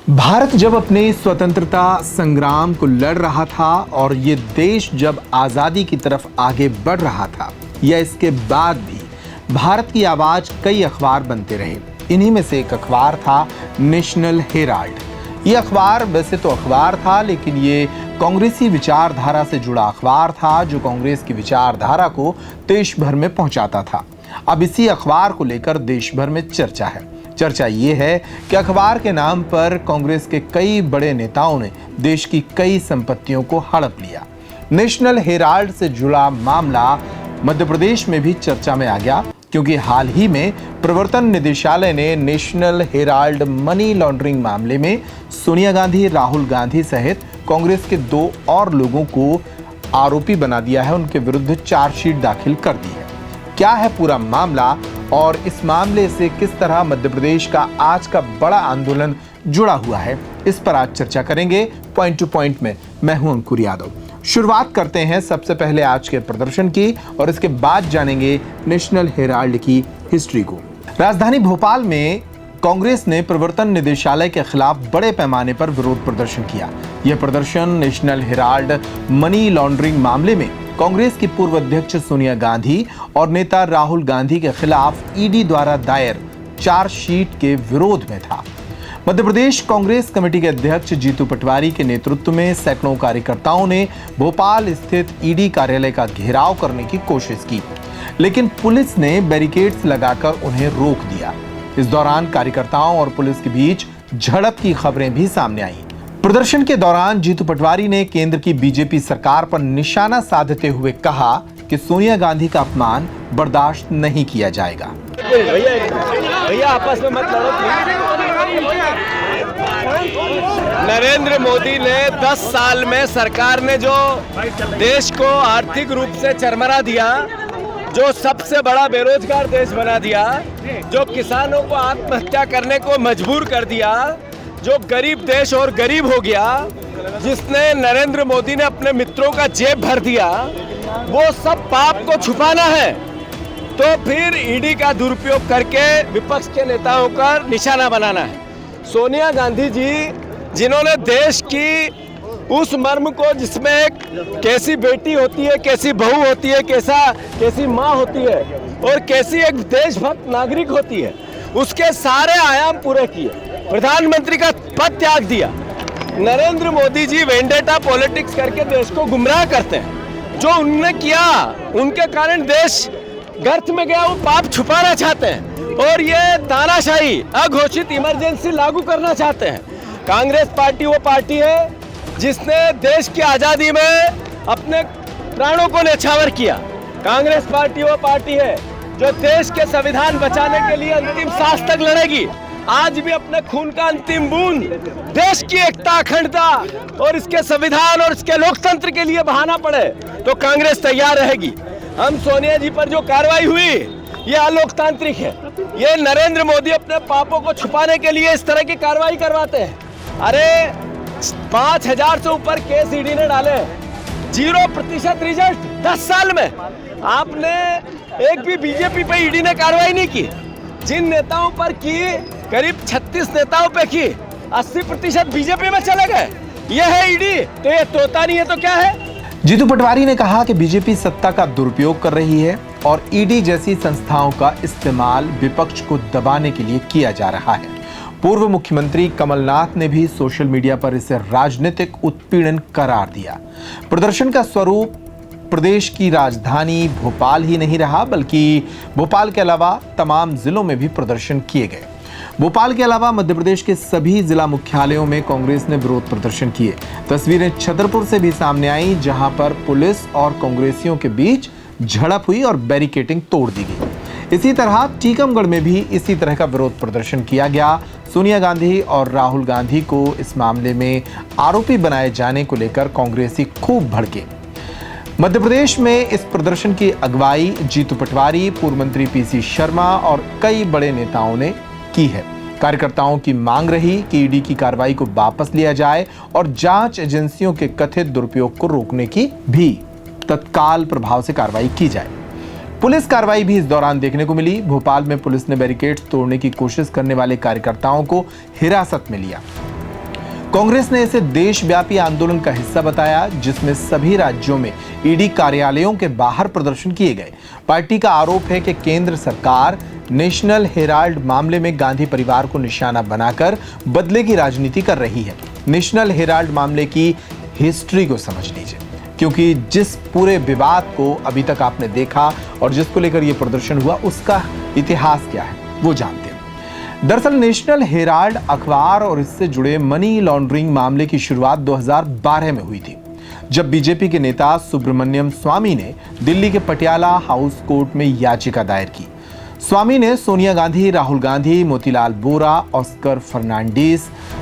भारत जब अपने स्वतंत्रता संग्राम को लड़ रहा था और ये देश जब आजादी की तरफ आगे बढ़ रहा था या इसके बाद भी भारत की आवाज कई अखबार बनते रहे। इन्हीं में से एक अखबार था नेशनल हेराल्ड। ये अखबार वैसे तो अखबार था, लेकिन ये कांग्रेसी विचारधारा से जुड़ा अखबार था जो कांग्रेस की विचारधारा को देश भर में पहुंचाता था। अब इसी अखबार को लेकर देश भर में चर्चा है। चर्चा ये है कि अखबार के नाम पर कांग्रेस के कई बड़े नेताओं ने देश की कई संपत्तियों को हड़प लिया। नेशनल हेराल्ड से जुड़ा मामला मध्य प्रदेश में भी चर्चा में आ गया, क्योंकि हाल ही में प्रवर्तन निदेशालय ने नेशनल हेराल्ड मनी लॉन्ड्रिंग मामले में सोनिया गांधी, राहुल गांधी सहित कांग्रेस के 2 और लोगों को आरोपी बना दिया है। उनके विरुद्ध चार्जशीट दाखिल कर दी है। क्या है पूरा मामला और इस मामले से किस तरह मध्य प्रदेश का आज का बड़ा आंदोलन जुड़ा हुआ है, इस पर आज चर्चा करेंगे पॉइंट टू पॉइंट में। मैं हूं अंकुर यादव। शुरुआत करते हैं सबसे पहले आज के प्रदर्शन की और इसके बाद जानेंगे नेशनल हेराल्ड की हिस्ट्री को। राजधानी भोपाल में कांग्रेस ने प्रवर्तन निदेशालय के खिलाफ बड़े पैमाने पर विरोध प्रदर्शन किया। यह प्रदर्शन नेशनल हेराल्ड मनी लॉन्ड्रिंग मामले में कांग्रेस की पूर्व अध्यक्ष सोनिया गांधी और नेता राहुल गांधी के खिलाफ ईडी द्वारा दायर चार्जशीट के विरोध में था। मध्य प्रदेश कांग्रेस कमेटी के अध्यक्ष जीतू पटवारी के नेतृत्व में सैकड़ों कार्यकर्ताओं ने भोपाल स्थित ईडी कार्यालय का घेराव करने की कोशिश की, लेकिन पुलिस ने बैरिकेड्स लगाकर उन्हें रोक दिया। इस दौरान कार्यकर्ताओं और पुलिस के बीच झड़प की खबरें भी सामने आईं। प्रदर्शन के दौरान जीतू पटवारी ने केंद्र की बीजेपी सरकार पर निशाना साधते हुए कहा कि सोनिया गांधी का अपमान बर्दाश्त नहीं किया जाएगा। भैया आपस में मत लड़ो। नरेंद्र मोदी ने 10 साल में सरकार ने जो देश को आर्थिक रूप से चरमरा दिया, जो सबसे बड़ा बेरोजगार देश बना दिया, जो किसानों को आत्महत्या करने को मजबूर कर दिया, जो गरीब देश और गरीब हो गया, जिसने नरेंद्र मोदी ने अपने मित्रों का जेब भर दिया, वो सब पाप को छुपाना है तो फिर ईडी का दुरुपयोग करके विपक्ष के नेताओं का निशाना बनाना है। सोनिया गांधी जी, जिन्होंने देश की उस मर्म को, जिसमें एक कैसी बेटी होती है, कैसी बहू होती है, कैसी माँ होती है और कैसी एक देशभक्त नागरिक होती है, उसके सारे आयाम पूरे किए, प्रधानमंत्री का पद त्याग दिया। नरेंद्र मोदी जी वेंडेटा पॉलिटिक्स करके देश को गुमराह करते हैं। जो उन्होंने किया, उनके कारण देश गर्त में गया, वो पाप छुपाना चाहते हैं और ये तानाशाही अघोषित इमरजेंसी लागू करना चाहते हैं। कांग्रेस पार्टी वो पार्टी है जिसने देश की आजादी में अपने प्राणों को न्यौछावर किया। कांग्रेस पार्टी वो पार्टी है जो देश के संविधान बचाने के लिए अंतिम सांस तक लड़ेगी। आज भी अपने खून का अंतिम बूंद देश की एकता, अखंडता और इसके संविधान और इसके लोकतंत्र के लिए बहाना पड़े तो कांग्रेस तैयार रहेगी। हम सोनिया जी पर जो कार्रवाई हुई ये अलोकतांत्रिक है। ये नरेंद्र मोदी अपने पापों को छुपाने के लिए इस तरह की कार्रवाई करवाते हैं। अरे 5000 से ऊपर केस ईडी ने डाले, 0% रिजल्ट 10 साल में। आपने एक भी बीजेपी पे ईडी ने कार्रवाई नहीं की। जिन नेताओं पर की, करीब 36 नेताओं पे की, 80% बीजेपी में चले गए। ये है ईडी, तो ये तोता नहीं है तो क्या है? जीतू पटवारी ने कहा कि बीजेपी सत्ता का दुरुपयोग कर रही है और ईडी जैसी संस्थाओं का इस्तेमाल विपक्ष को दबाने के लिए किया जा रहा है। पूर्व मुख्यमंत्री कमलनाथ ने भी सोशल मीडिया पर इसे राजनीतिक उत्पीड़न करार दिया। प्रदर्शन का स्वरूप प्रदेश की राजधानी भोपाल ही नहीं रहा, बल्कि भोपाल के अलावा तमाम जिलों में भी प्रदर्शन किए गए। भोपाल के अलावा मध्य प्रदेश के सभी जिला मुख्यालयों में कांग्रेस ने विरोध प्रदर्शन किए। तस्वीरें छतरपुर से भी सामने आई, जहां पर पुलिस और कांग्रेसियों के बीच झड़प हुई और बैरिकेडिंग तोड़ दी गई। इसी तरह टीकमगढ़ में भी इसी तरह का विरोध प्रदर्शन किया गया। सोनिया गांधी और राहुल गांधी को इस मामले में आरोपी बनाए जाने को लेकर कांग्रेसी खूब भड़के। मध्य प्रदेश में इस प्रदर्शन की अगुवाई जीतू पटवारी, पूर्व मंत्री पीसी शर्मा और कई बड़े नेताओं ने की है। कार्यकर्ताओं की मांग रही कि ईडी की कार्रवाई को वापस लिया जाए और जांच एजेंसियों के कथित दुरुपयोग को रोकने की भी तत्काल प्रभाव से कार्रवाई की जाए। पुलिस कार्रवाई भी इस दौरान देखने को मिली। भोपाल में पुलिस ने बैरिकेड्स तोड़ने की कोशिश करने वाले कार्यकर्ताओं को हिरासत में लिया। कांग्रेस ने इसे देशव्यापी आंदोलन का हिस्सा बताया, जिसमें सभी राज्यों में ईडी कार्यालयों के बाहर प्रदर्शन किए गए। पार्टी का आरोप है कि केंद्र सरकार नेशनल हेराल्ड मामले में गांधी परिवार को निशाना बनाकर बदले की राजनीति कर रही है। नेशनल हेराल्ड मामले की हिस्ट्री को समझ लीजिए, क्योंकि जिस पूरे विवाद को अभी तक आपने देखा और जिसको लेकर यह प्रदर्शन हुआ, उसका इतिहास क्या है वो जानते हैं। दरअसल नेशनल हेराल्ड अखबार और इससे जुड़े मनी लॉन्ड्रिंग मामले की शुरुआत 2012 में हुई थी, जब बीजेपी के नेता सुब्रमण्यम स्वामी ने दिल्ली के पटियाला हाउस कोर्ट में याचिका दायर की। स्वामी ने सोनिया गांधी, राहुल गांधी, मोतीलाल वोरा, ऑस्कर फर्नांडीज,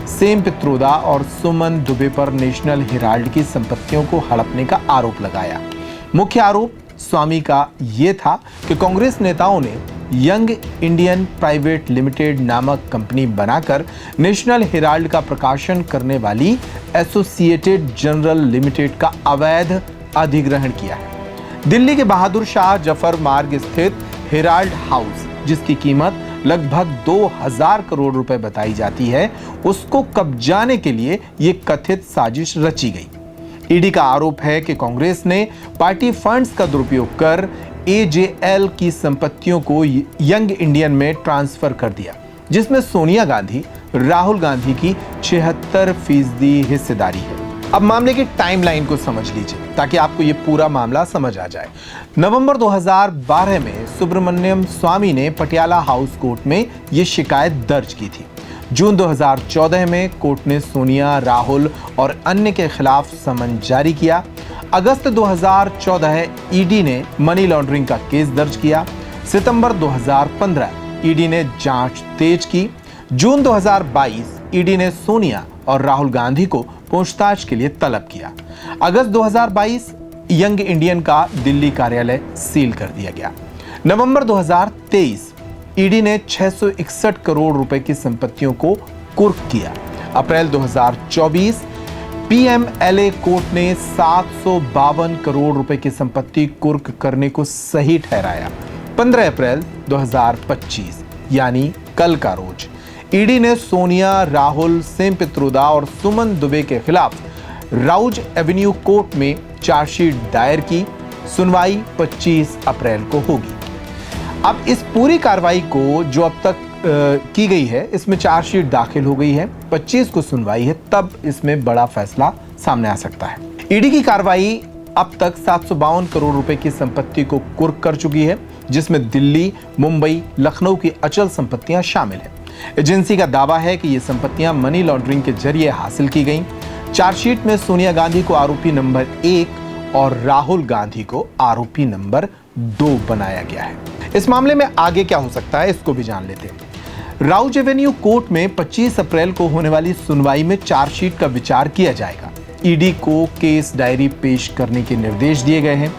सेम पित्रोदा और सुमन दुबे पर नेशनल हेराल्ड की संपत्तियों को हड़पने का आरोप लगाया। मुख्य आरोप स्वामी का यह था कि कांग्रेस नेताओं ने यंग इंडियन प्राइवेट लिमिटेड नामक कंपनी बनाकर नेशनल हेराल्ड का प्रकाशन करने वाली एसोसिएटेड जनरल लिमिटेड का अवैध अधिग्रहण किया है। दिल्ली के बहादुर शाह जफर मार्ग स्थित हेराल्ड हाउस, जिसकी कीमत लगभग 2000 करोड़ रुपए बताई जाती है, उसको कब्जाने के लिए यह कथित साजिश रची गई। ईडी का आरोप है कि कांग्रेस ने पार्टी फंड्स का दुरुपयोग कर एजेएल की संपत्तियों को यंग इंडियन में ट्रांसफर कर दिया, जिसमें सोनिया गांधी, राहुल गांधी की 76% हिस्सेदारी है। अब मामले की टाइमलाइन को समझ लीजिए ताकि आपको यह पूरा मामला समझ आ जाए। नवंबर 2012 में सुब्रमण्यम स्वामी ने पटियाला हाउस कोर्ट में यह शिकायत दर्ज की थी। जून 2014 में कोर्ट ने सोनिया, राहुल और अन्य के खिलाफ समन जारी किया। अगस्त 2014 ईडी ने मनी लॉन्ड्रिंग का केस दर्ज किया। सितंबर 2015 ईडी ने जांच तेज की। जून 2022 ईडी ने सोनिया और राहुल गांधी को पूछताछ के लिए तलब किया। अगस्त 2022 यंग इंडियन का दिल्ली कार्यालय सील कर दिया गया। नवंबर 2023 ईडी ने 661 करोड़ रुपए की संपत्तियों को कुर्क किया। अप्रैल 2024 पीएमएलए कोर्ट ने 752 करोड़ रुपए की संपत्ति कुर्क करने को सही ठहराया। 15 अप्रैल 2025 यानी कल का रोज ईडी ने सोनिया, राहुल, सेम पित्रोदा और सुमन दुबे के खिलाफ राउज एवेन्यू कोर्ट में चार्जशीट दायर की। सुनवाई 25 अप्रैल को होगी। अब इस पूरी कार्रवाई को जो अब तक की गई है, इसमें चार्जशीट दाखिल हो गई है, 25 को सुनवाई है, तब इसमें बड़ा फैसला सामने आ सकता है। ईडी की कार्रवाई अब तक 752 करोड़ रुपए की संपत्ति को कुर्क कर चुकी है, जिसमें दिल्ली, मुंबई, लखनऊ की अचल संपत्तियां शामिल हैं। एजेंसी का दावा है कि ये संपत्तियां मनी लॉन्ड्रिंग के जरिए हासिल की गईं। चार्जशीट में सोनिया गांधी को आरोपी नंबर 1 और राहुल गांधी को आरोपी नंबर 2 बनाया गया है। इस मामले में आगे क्या हो सकता है, इसको भी जान लेते हैं। राउज एवेन्यू कोर्ट में 25 अप्रैल को होने वाली सुनवाई में चार्जशीट का विचार किया जाएगा। ईडी को केस डायरी पेश करने के निर्देश दिए गए हैं।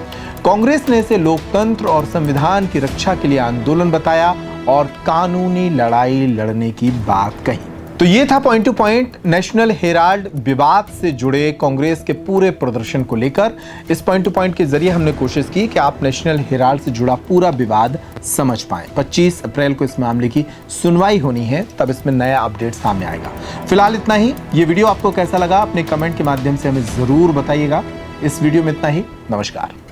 कांग्रेस ने इसे लोकतंत्र और संविधान की रक्षा के लिए आंदोलन बताया और कानूनी लड़ाई लड़ने की बात कही। तो ये था point two point national Herald विवाद से जुड़े कांग्रेस के पूरे प्रदर्शन को लेकर। इस पॉइंट टू पॉइंट के जरिए हमने कोशिश की कि आप नेशनल हेराल्ड से जुड़ा पूरा विवाद समझ पाएं। 25 अप्रैल को इस मामले की सुनवाई होनी है, तब इसमें नया अपडेट सामने आएगा। फिलहाल इतना ही। ये वीडियो आपको कैसा लगा अपने कमेंट के माध्यम से हमें जरूर बताइएगा। इस वीडियो में इतना ही। नमस्कार।